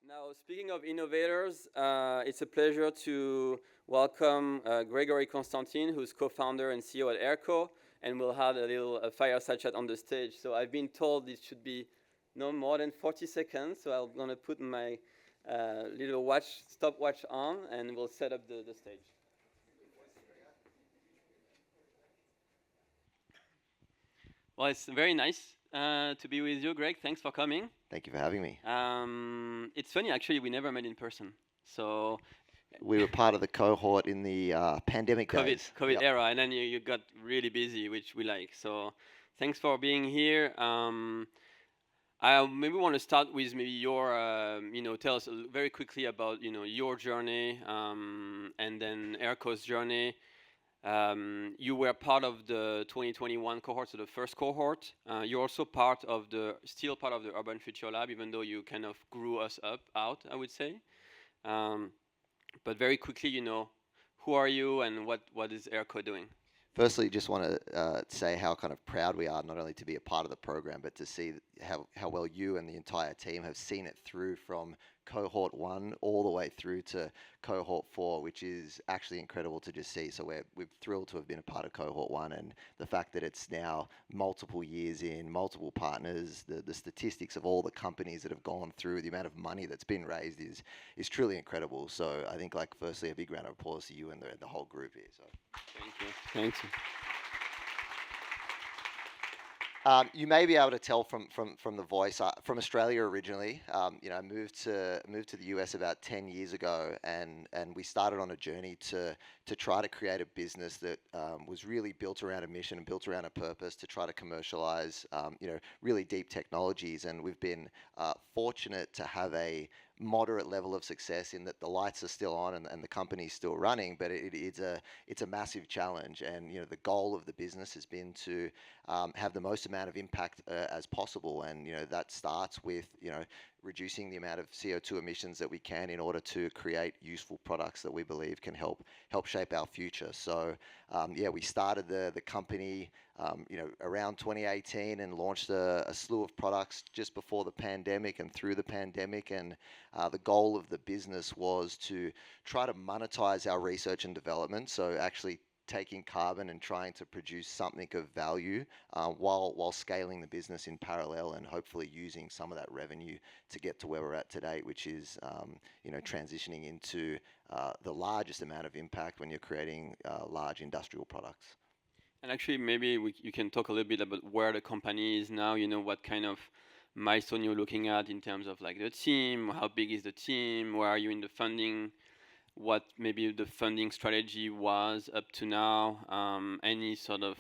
Now, speaking of innovators, it's a pleasure to welcome Gregory Constantine, who's co-founder and CEO at AIRCO, and we'll have a little fireside chat on the stage. So I've been told it should be no more than 40 seconds, so I'm going to put my little stopwatch on, and we'll set up the stage. Well, it's very nice to be with you, Greg. Thanks for coming. Thank you for having me. It's funny, actually, we never met in person. So we were part of the cohort in the pandemic days. COVID era, and then you got really busy, which we like. So thanks for being here. I maybe want to start with maybe your, tell us very quickly about, your journey, and then AIRCO's journey. You were part of the 2021 cohort, so the first cohort. You're also still part of the Urban Future Lab, even though you kind of grew us out, I would say. But very quickly, who are you and what is AIRCO doing? Firstly, just want to say how kind of proud we are not only to be a part of the program, but to see how well you and the entire team have seen it through from Cohort 1 all the way through to Cohort 4, which is actually incredible to just see. So we're thrilled to have been a part of Cohort 1, and the fact that it's now multiple years in, multiple partners, the statistics of all the companies that have gone through, the amount of money that's been raised is truly incredible. So I think, firstly, a big round of applause to you and the whole group here. So Thank you. You may be able to tell from the voice. From Australia originally. I moved to the US about 10 years ago, and we started on a journey to try to create a business that was really built around a mission and built around a purpose to try to commercialize really deep technologies. And we've been fortunate to have a moderate level of success in that the lights are still on and the company's still running, but it's a massive challenge. And the goal of the business has been to have the most amount of impact as possible, and that starts with reducing the amount of CO2 emissions that we can in order to create useful products that we believe can help shape our future. So we started the company around 2018 and launched a slew of products just before the pandemic and through the pandemic. And the goal of the business was to try to monetize our research and development. So actually taking carbon and trying to produce something of value while scaling the business in parallel, and hopefully using some of that revenue to get to where we're at today, which is transitioning into the largest amount of impact when you're creating large industrial products. And actually, maybe you can talk a little bit about where the company is now. What kind of milestone you're looking at in terms of like the team, how big is the team, where are you in the funding, what maybe the funding strategy was up to now, any sort of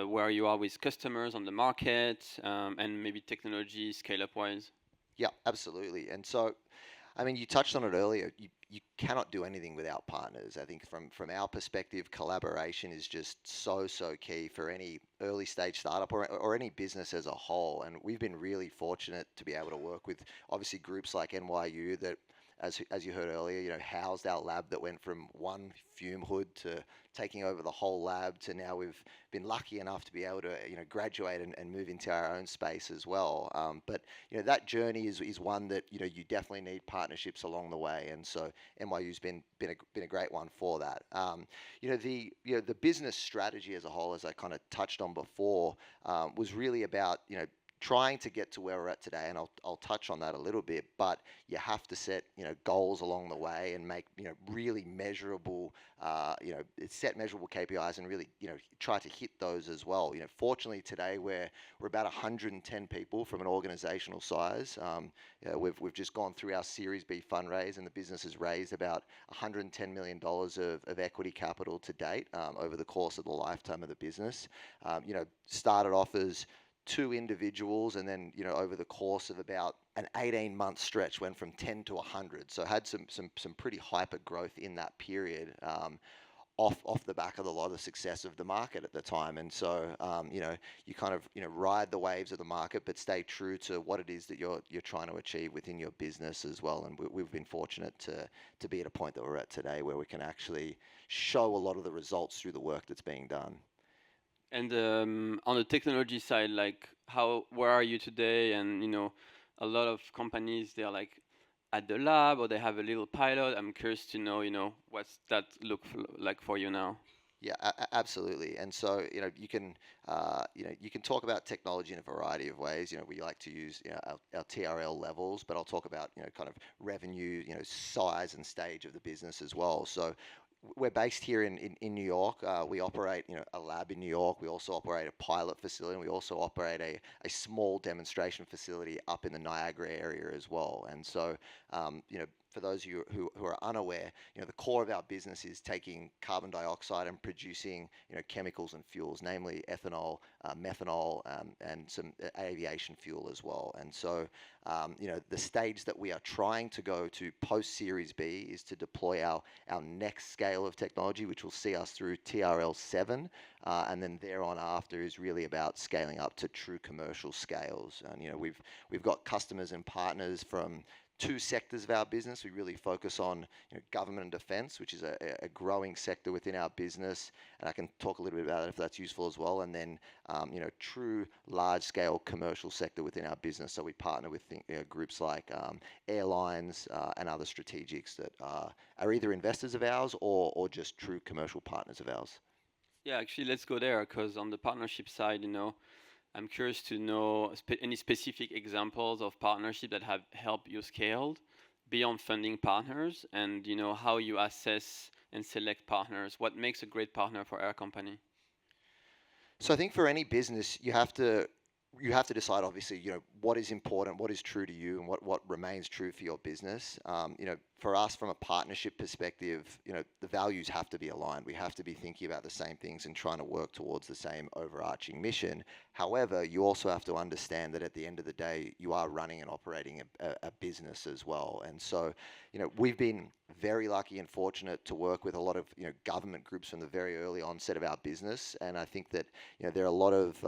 where you are with customers on the market, and maybe technology scale-up wise. Yeah, absolutely. And so, I mean, you touched on it earlier. You cannot do anything without partners. I think from our perspective, collaboration is just so key for any early stage startup or any business as a whole. And we've been really fortunate to be able to work with obviously groups like NYU that, as you heard earlier, housed our lab that went from one fume hood to taking over the whole lab to now we've been lucky enough to be able to graduate and move into our own space as well. But that journey is one that you definitely need partnerships along the way, and so NYU's been a great one for that. The business strategy as a whole, as I kind of touched on before, was really about trying to get to where we're at today, and I'll touch on that a little bit. But you have to set goals along the way and make really measurable set measurable KPIs and really try to hit those as well. Fortunately today we're about 110 people from an organizational size. We've just gone through our Series B fundraise, and the business has raised about $110 million of equity capital to date over the course of the lifetime of the business. Started off as 2 individuals, and then over the course of about an 18-month stretch went from 10 to 100. So had some pretty hyper growth in that period, off the back of a lot of success of the market at the time. And so you kind of ride the waves of the market, but stay true to what it is that you're trying to achieve within your business as well. And we've been fortunate to be at a point that we're at today where we can actually show a lot of the results through the work that's being done. And on the technology side, like where are you today? And a lot of companies, they're like at the lab or they have a little pilot? I'm curious to know, what's that like for you now? Yeah, absolutely. And so, you can talk about technology in a variety of ways. We like to use, our TRL levels, but I'll talk about, kind of revenue, size and stage of the business as well. So we're based here in New York. We operate, a lab in New York. We also operate a pilot facility, and we also operate a small demonstration facility up in the Niagara area as well. And so, for those of you who are unaware, the core of our business is taking carbon dioxide and producing, chemicals and fuels, namely ethanol, methanol, and some aviation fuel as well. And so, the stage that we are trying to go to post Series B is to deploy our next scale of technology, which will see us through TRL 7, and then thereon after is really about scaling up to true commercial scales. And we've got customers and partners from two sectors of our business. We really focus on government and defense, which is a growing sector within our business, and I can talk a little bit about it if that's useful as well. And then true large-scale commercial sector within our business. So we partner with groups like airlines and other strategics that are either investors of ours or just true commercial partners of ours. Yeah, actually, let's go there because on the partnership side, I'm curious to know any specific examples of partnership that have helped you scaled beyond funding partners, and how you assess and select partners. What makes a great partner for our company? So I think for any business, you have to decide, obviously, what is important, what is true to you, and what remains true for your business. For us, from a partnership perspective, the values have to be aligned. We have to be thinking about the same things and trying to work towards the same overarching mission. However, you also have to understand that at the end of the day, you are running and operating a business as well. And so, we've been very lucky and fortunate to work with a lot of government groups from the very early onset of our business. And I think that there are a lot of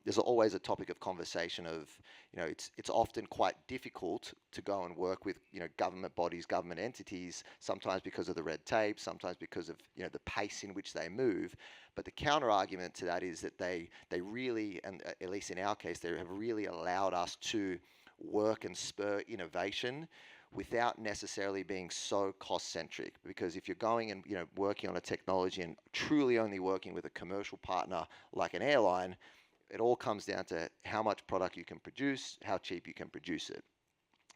there's always a topic of conversation of it's often quite difficult to go and work with government bodies, government entities, sometimes because of the red tape, sometimes because of the pace in which they move. But the counter argument to that is that they really, and at least in our case, they have really allowed us to work and spur innovation without necessarily being so cost-centric. Because if you're going and working on a technology and truly only working with a commercial partner like an airline, it all comes down to how much product you can produce, how cheap you can produce it.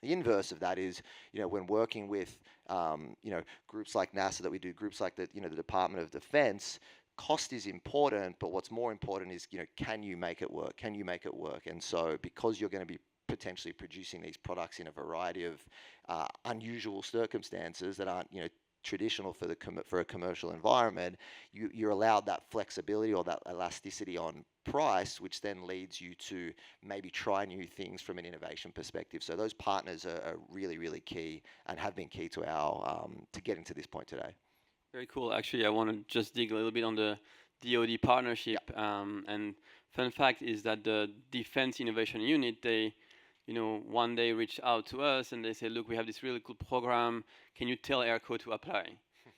The inverse of that is, when working with, groups like NASA that we do, groups like the Department of Defense, cost is important, but what's more important is, can you make it work? Can you make it work? And so, because you're going to be potentially producing these products in a variety of unusual circumstances that aren't, traditional for a commercial environment, you're allowed that flexibility or that elasticity on price, which then leads you to maybe try new things from an innovation perspective. So those partners are really, really key and have been key to our to getting to this point today. Very cool. Actually, I want to just dig a little bit on the DoD partnership. And fun fact is that the Defense Innovation Unit, they one day reached out to us and they said, look, we have this really cool program. Can you tell AIRCO to apply?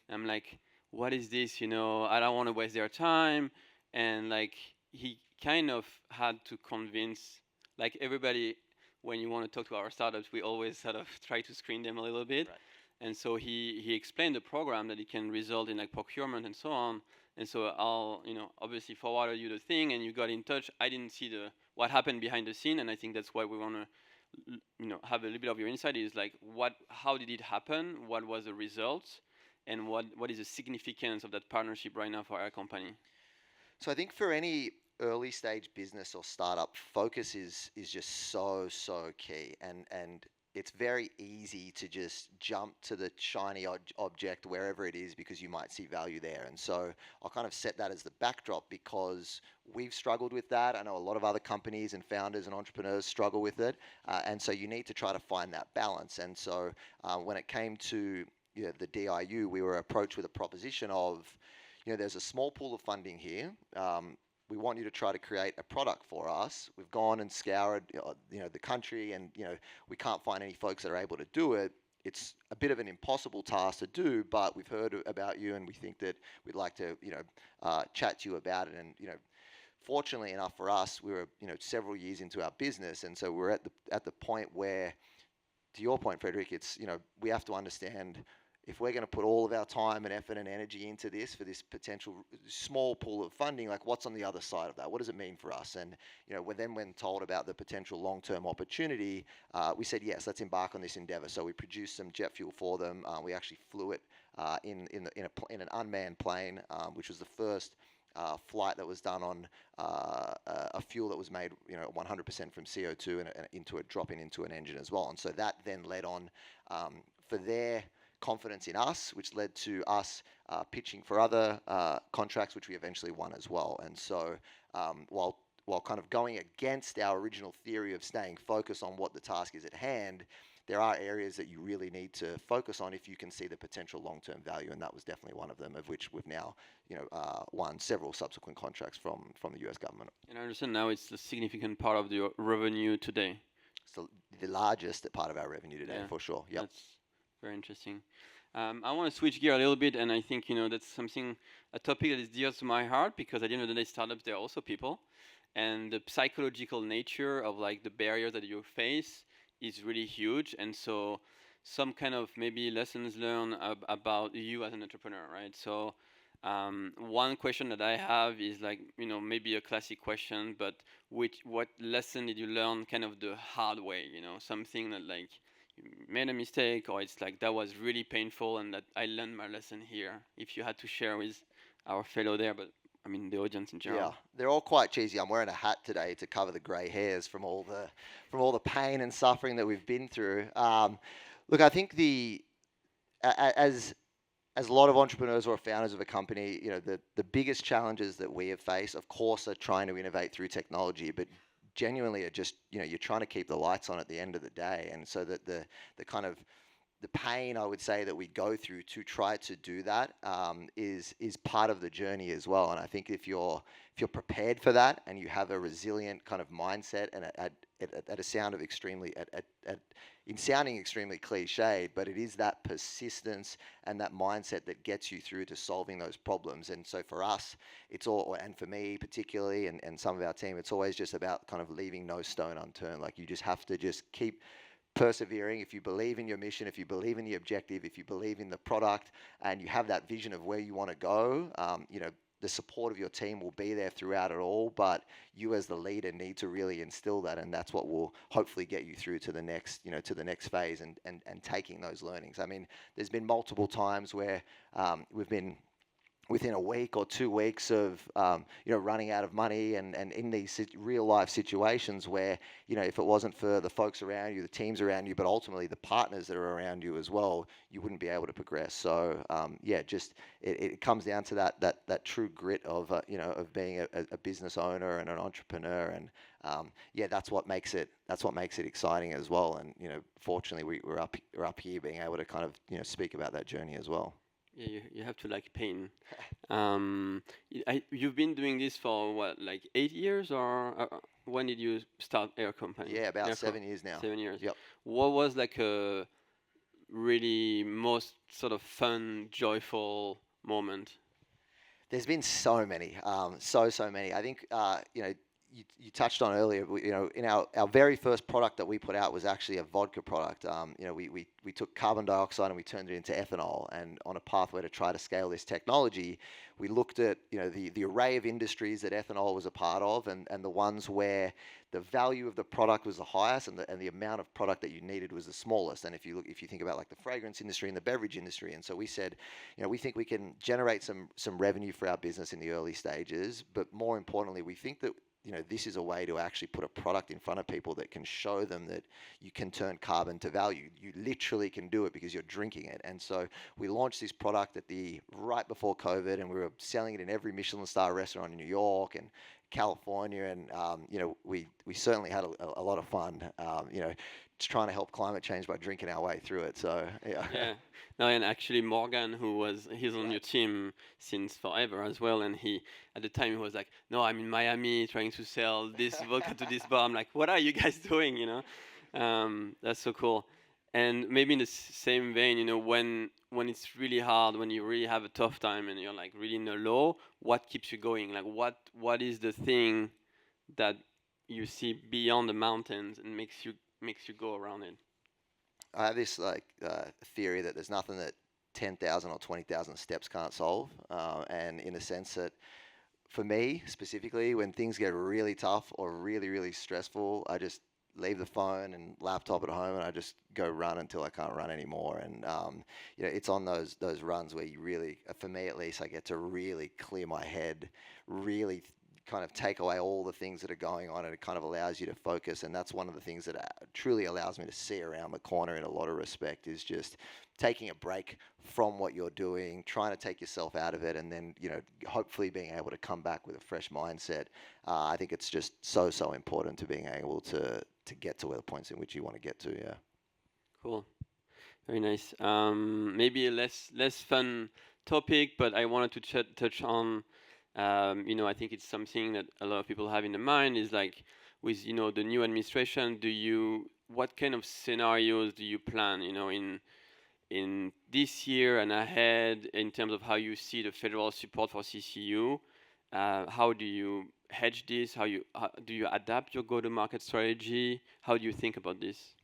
I'm like, what is this? I don't want to waste their time. And like, he kind of had to convince, like everybody, when you want to talk to our startups, we always sort of try to screen them a little bit. Right. And so he explained the program that it can result in like procurement and so on. And so I'll, obviously forwarded you the thing and you got in touch. I didn't see what happened behind the scene, and I think that's why we want to, have a little bit of your insight is like how did it happen? What was the results? And what is the significance of that partnership right now for our company? So I think for any early stage business or startup, focus is just so key, and it's very easy to just jump to the shiny object wherever it is because you might see value there. And so I'll kind of set that as the backdrop because we've struggled with that. I know a lot of other companies and founders and entrepreneurs struggle with it, and so you need to try to find that balance. And so when it came to the DIU, we were approached with a proposition of, there's a small pool of funding here. We want you to try to create a product for us. We've gone and scoured, the country, and we can't find any folks that are able to do it. It's a bit of an impossible task to do, but we've heard about you, and we think that we'd like to, chat to you about it. And fortunately enough for us, we were several years into our business, and so we're at the point where to your point, Frederic, it's, we have to understand if we're going to put all of our time and effort and energy into this for this potential small pool of funding, like what's on the other side of that? What does it mean for us? And when told about the potential long-term opportunity, we said yes, let's embark on this endeavor. So we produced some jet fuel for them. We actually flew it in an unmanned plane, which was the first flight that was done on a fuel that was made, 100% from CO2 and dropping into an engine as well. And so that then led on for their confidence in us, which led to us pitching for other contracts, which we eventually won as well. And so while kind of going against our original theory of staying focused on what the task is at hand, there are areas that you really need to focus on if you can see the potential long-term value, and that was definitely one of them, of which we've now won several subsequent contracts from the US government. And I understand now it's a significant part of the revenue today. It's the largest part of our revenue today, for sure. Yep. That's very interesting. I want to switch gear a little bit, and I think that's a topic that is dear to my heart, because at the end of the day, startups, they're also people, and the psychological nature of like the barriers that you face is really huge. And so some kind of maybe lessons learned about you as an entrepreneur, right? So one question that I have is like, maybe a classic question, but what lesson did you learn kind of the hard way? Something that like you made a mistake, or it's like that was really painful and that I learned my lesson here. If you had to share with our fellow there, but I mean the audience in general. Yeah, they're all quite cheesy. I'm wearing a hat today to cover the grey hairs from all the pain and suffering that we've been through. Look, I think as a lot of entrepreneurs or founders of a company, the biggest challenges that we have faced, of course, are trying to innovate through technology, but genuinely are just, you're trying to keep the lights on at the end of the day. And so that the kind of the pain, I would say, that we go through to try to do that is part of the journey as well. And I think if you're prepared for that and you have a resilient kind of mindset, and at a sound of in sounding extremely cliched, but it is that persistence and that mindset that gets you through to solving those problems. And so for us, and for me particularly, and some of our team, it's always just about kind of leaving no stone unturned. Like you just have to just keep persevering. If you believe in your mission, if you believe in the objective, if you believe in the product, and you have that vision of where you want to go, the support of your team will be there throughout it all, but you as the leader need to really instill that, and that's what will hopefully get you through to the next, to the next phase and taking those learnings. I mean, there's been multiple times where we've been within a week or 2 weeks of running out of money, and in these real life situations where if it wasn't for the folks around you, the teams around you, but ultimately the partners that are around you as well, you wouldn't be able to progress. So just it comes down to that true grit of of being a business owner and an entrepreneur, and that's what makes it exciting as well. And fortunately we're up here being able to kind of speak about that journey as well. Yeah, you have to like pain. You've been doing this for what, like 8 years, or when did you start Air Company? Yeah, about AIRCO? 7 years now. 7 years. Yep. What was like a really most sort of fun, joyful moment? There's been so many, so many. I think you touched on earlier. In our very first product that we put out was actually a vodka product. We took carbon dioxide and we turned it into ethanol. And on a pathway to try to scale this technology, we looked at the array of industries that ethanol was a part of, and the ones where the value of the product was the highest and the amount of product that you needed was the smallest. And if you think about like the fragrance industry and the beverage industry, and so we said, we think we can generate some revenue for our business in the early stages, but more importantly, we think that this is a way to actually put a product in front of people that can show them that you can turn carbon to value. You literally can do it because you're drinking it. And so we launched this product right before COVID, and we were selling it in every Michelin star restaurant in New York and California. And, we certainly had a lot of fun, just trying to help climate change by drinking our way through it. So, yeah. Yeah. No, and actually Morgan, he's on your team since forever as well, and at the time he was like, no, I'm in Miami trying to sell this vodka to this bar. I'm like, what are you guys doing? That's so cool. And maybe in the same vein, when it's really hard, when you really have a tough time and you're like really in a low, what keeps you going? Like what is the thing that you see beyond the mountains and makes you go around it? I have this like theory that there's nothing that 10,000 or 20,000 steps can't solve, and in a sense that for me specifically, when things get really tough or really, really stressful, I just leave the phone and laptop at home and I just go run until I can't run anymore. And it's on those runs where you really, for me at least, I get to really clear my head, really kind of take away all the things that are going on, and it kind of allows you to focus. And that's one of the things that truly allows me to see around the corner in a lot of respect, is just taking a break from what you're doing, trying to take yourself out of it, and then hopefully being able to come back with a fresh mindset. I think it's just so important to being able to get to where the points in which you want to get to. Yeah. Cool. Very nice. Maybe a less fun topic, but I wanted to touch on. I think it's something that a lot of people have in the mind, is like, with the new administration. What kind of scenarios do you plan? In this year and ahead, in terms of how you see the federal support for CCU. How do you hedge this? How do you adapt your go-to-market strategy? How do you think about this?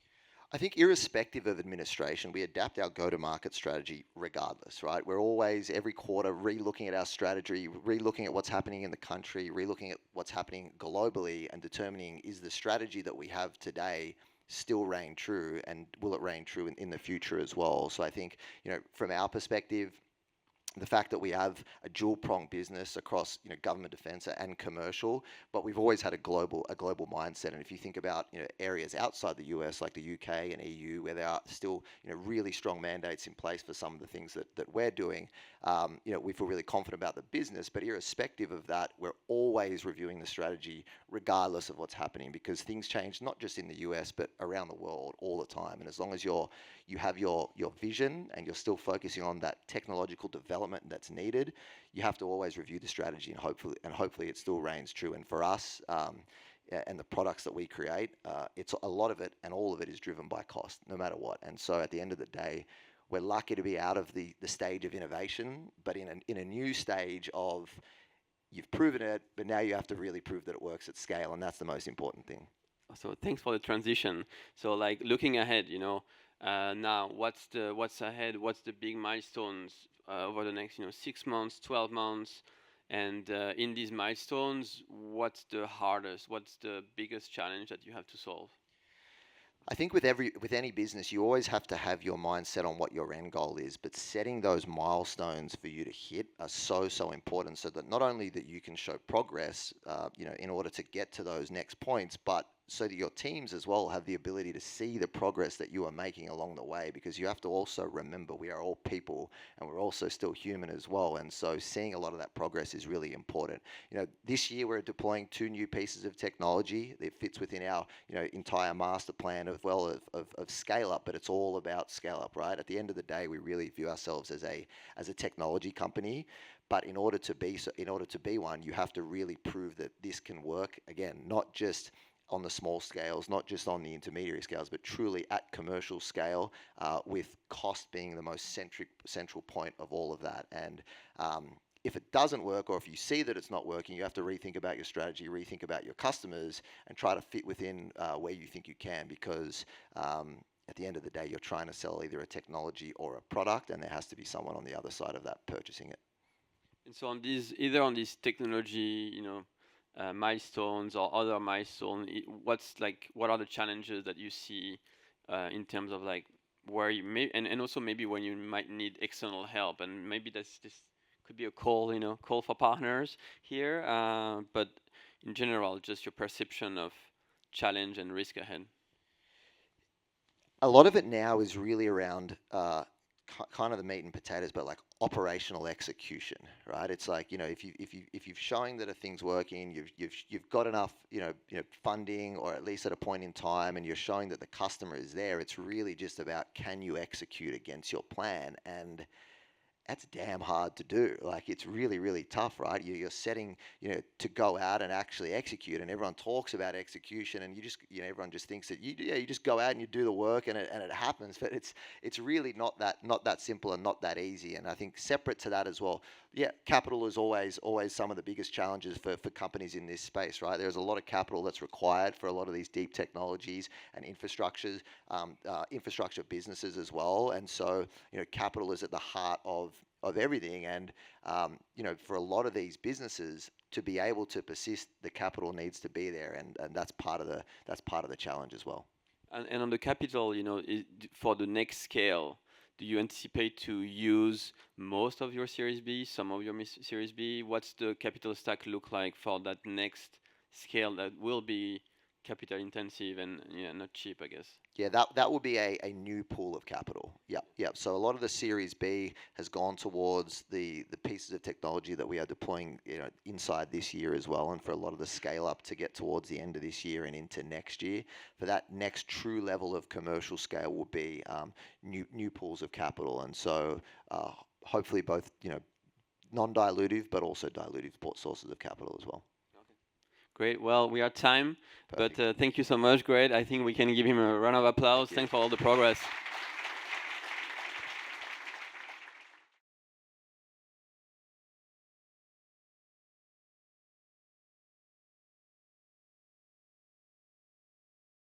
I think irrespective of administration, we adapt our go-to-market strategy regardless, right? We're always, every quarter, re-looking at our strategy, re-looking at what's happening in the country, re-looking at what's happening globally, and determining, is the strategy that we have today still reign true, and will it reign true in the future as well? So I think, from our perspective, the fact that we have a dual-pronged business across government defense and commercial, but we've always had a global mindset. And if you think about areas outside the US like the UK and EU, where there are still really strong mandates in place for some of the things that we're doing, we feel really confident about the business. But irrespective of that, we're always reviewing the strategy regardless of what's happening, because things change not just in the US but around the world all the time. And as long as you have your vision and you're still focusing on that technological development that's needed, you have to always review the strategy, and hopefully it still reigns true. And for us, and the products that we create, it's a lot of it, and all of it is driven by cost, no matter what. And so at the end of the day, we're lucky to be out of the stage of innovation, but in a new stage of, you've proven it, but now you have to really prove that it works at scale, and that's the most important thing. So thanks for the transition. So, like, looking ahead, now what's ahead? What's the big milestones over the next 6 months, 12 months? And in these milestones, what's the hardest? What's the biggest challenge that you have to solve? I think with any business, you always have to have your mindset on what your end goal is, but setting those milestones for you to hit are so important, so that not only that you can show progress, in order to get to those next points, but so that your teams as well have the ability to see the progress that you are making along the way. Because you have to also remember, we are all people, and we're also still human as well. And so seeing a lot of that progress is really important. This year we're deploying 2 new pieces of technology that fits within our entire master plan, as well of scale up. But it's all about scale up, right? At the end of the day, we really view ourselves as a technology company. But in order to be one, you have to really prove that this can work. Again, not just on the small scales, not just on the intermediary scales, but truly at commercial scale, with cost being the most central point of all of that. And if it doesn't work, or if you see that it's not working, you have to rethink about your strategy, rethink about your customers, and try to fit within where you think you can. Because at the end of the day, you're trying to sell either a technology or a product, and there has to be someone on the other side of that purchasing it. And so either on this technology, milestones or other milestone, what are the challenges that you see in terms of, like, where you may, and also maybe when you might need external help, and maybe this could be a call for partners here, but in general, just your perception of challenge and risk ahead. A lot of it now is really around kind of the meat and potatoes, but like operational execution, right? It's like, if you've shown that a thing's working, you've got enough funding, or at least at a point in time, and you're showing that the customer is there. It's really just about, can you execute against your plan? And that's damn hard to do. Like it's really, really tough, right? You're setting, to go out and actually execute, and everyone talks about execution, and everyone just thinks that you just go out and you do the work, and it happens. But it's really not that simple and not that easy. And I think separate to that as well, yeah, capital is always some of the biggest challenges for companies in this space, right? There's a lot of capital that's required for a lot of these deep technologies and infrastructure businesses as well. And so, capital is at the heart of everything. And for a lot of these businesses to be able to persist, the capital needs to be there, and that's part of the challenge as well. And on the capital, for the next scale, do you anticipate to use most of your Series B, some of your Series B? What's the capital stack look like for that next scale that will be capital intensive and not cheap, I guess? Yeah, that will be a new pool of capital. Yep. So a lot of the Series B has gone towards the pieces of technology that we are deploying, inside this year as well, and for a lot of the scale up to get towards the end of this year and into next year. For that next true level of commercial scale will be new pools of capital, and so hopefully both non-dilutive but also dilutive sources of capital as well. Great. Well, we are at time, Perfect. but thank you so much, Greg. I think we can give him a round of applause. Thanks for all the progress.